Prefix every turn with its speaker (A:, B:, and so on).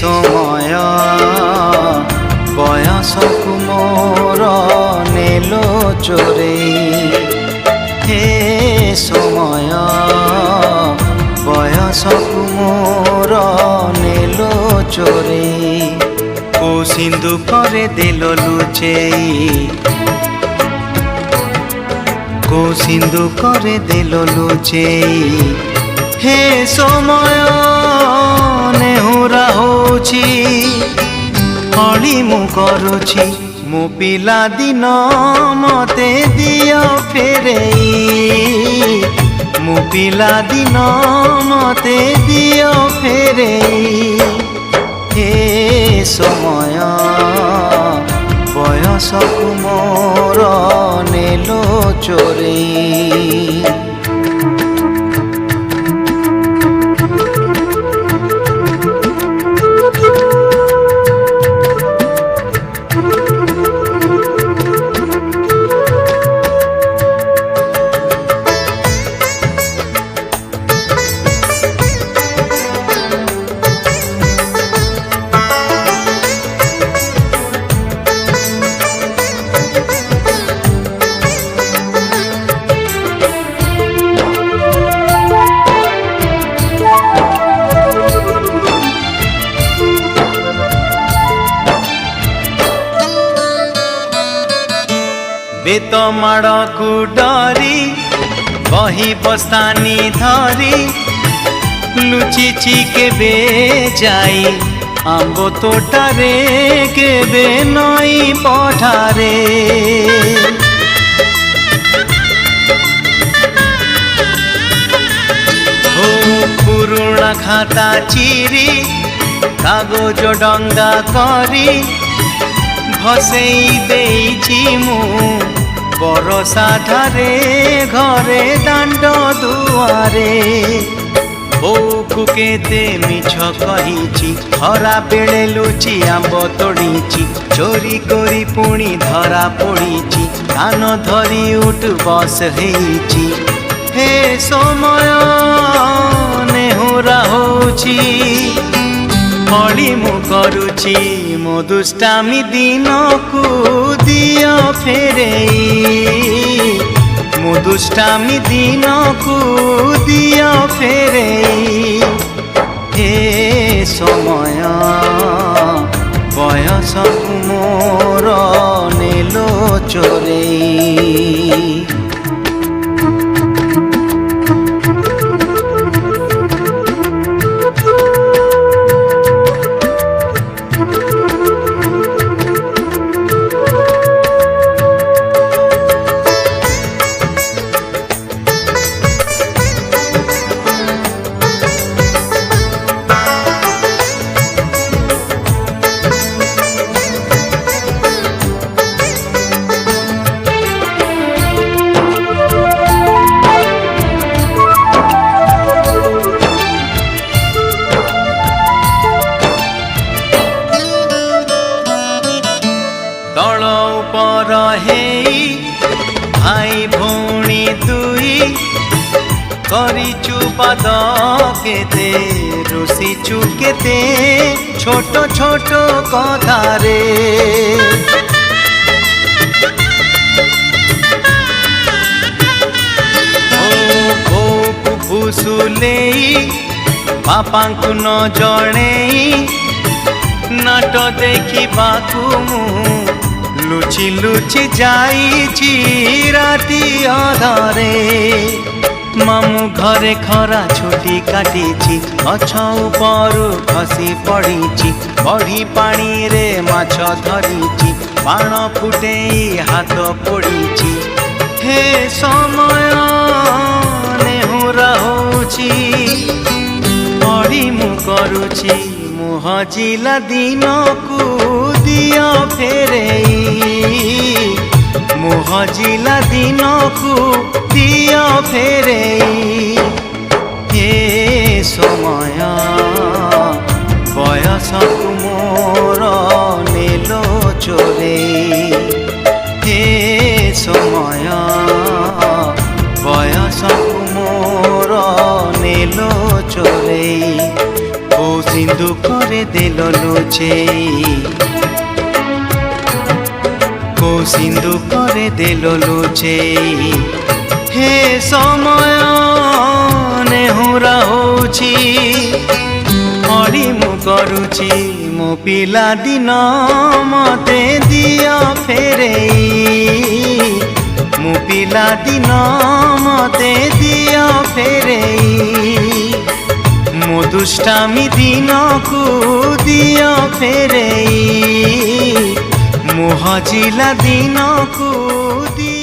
A: समय बयसकु मोर नेलो चोरेई हे समय बयसकु मोर नेलो चोरेई को सिंधु करे देलो लुचेई को सिंधु करे देलो लुचेई हे समय नेहुरा होछि हली मु करुछि मो पिला दिन मते दियो फेरेई मो पिला दिन मते दियो फेरेई हे समय बयसकु मोर नेलो चोरेई बेत माड़ को डरी बही बस्तानी धरी लुचिची केबे जाई आंबो तोटारे केबे नई पठारे हो पुरुणा खाता चिरी कागज डंगा करी भसेई देइछि मु बरसा धारे घरे दांड दुआरे बोकु केते मिछ कहिछि खरा बेले लुचि आंब तोड़ीछि चोरी करी पुणी धरा पड़ीछि कान धरी उठ बस हेइछि हे समय नेहुरा होछि हली मु करुछि मो दुष्टामी दिन को दियो फेरेई मो दुष्टामी दिन को दियो फेरेई हे समय बयसकु मोर नेलो चोरेई भाई भौणी दुई करिचु पाद केते रुसिचु केते छोट छोट कथारे ओ भुसुलेई बापांकु न जणेई नाट देखी बाकु मु लुचि लुचि जाइछि राति अधारे मामू घरे खरा छुटी काटिछि गछ उपरु खसी पड़िछि बढ़ी पानी रे माछ धरिछि बाण फुटेई हाथ पोड़िछि हे समय नेहुरा होछि बढ़ी मु करुछि मुह जिला दिन को दियो फेरेई मुह जिला दिन को दियो फेरेई हे समय बयसकु मोर नेलो चोरेई हे समय बयसकु मोर नेलो चोरेई ओ ସିନ୍ଦୁକରେ ଦେଲ ଲୁଚେଇ କୋ ସିନ୍ଦୁକରେ ଦେଲ ଲୁଚେଇ ହେ ସମୟ ନେହୁରା ହଉଛି ଅଳି ମୁଁ କରୁଛି ମୋ ପିଲା ଦିନ ମତେ ଦିଅ ଫେରେଇ ମୋ ପିଲା ଦିନ ମତେ ଦିଅ ଫେରେଇ ମୋ ଦୁଷ୍ଟାମି ଦିନକୁ ଦିଅ ଫେରେଇ ମୋ ହଜିଲା ଦିନକୁ ଦିଅ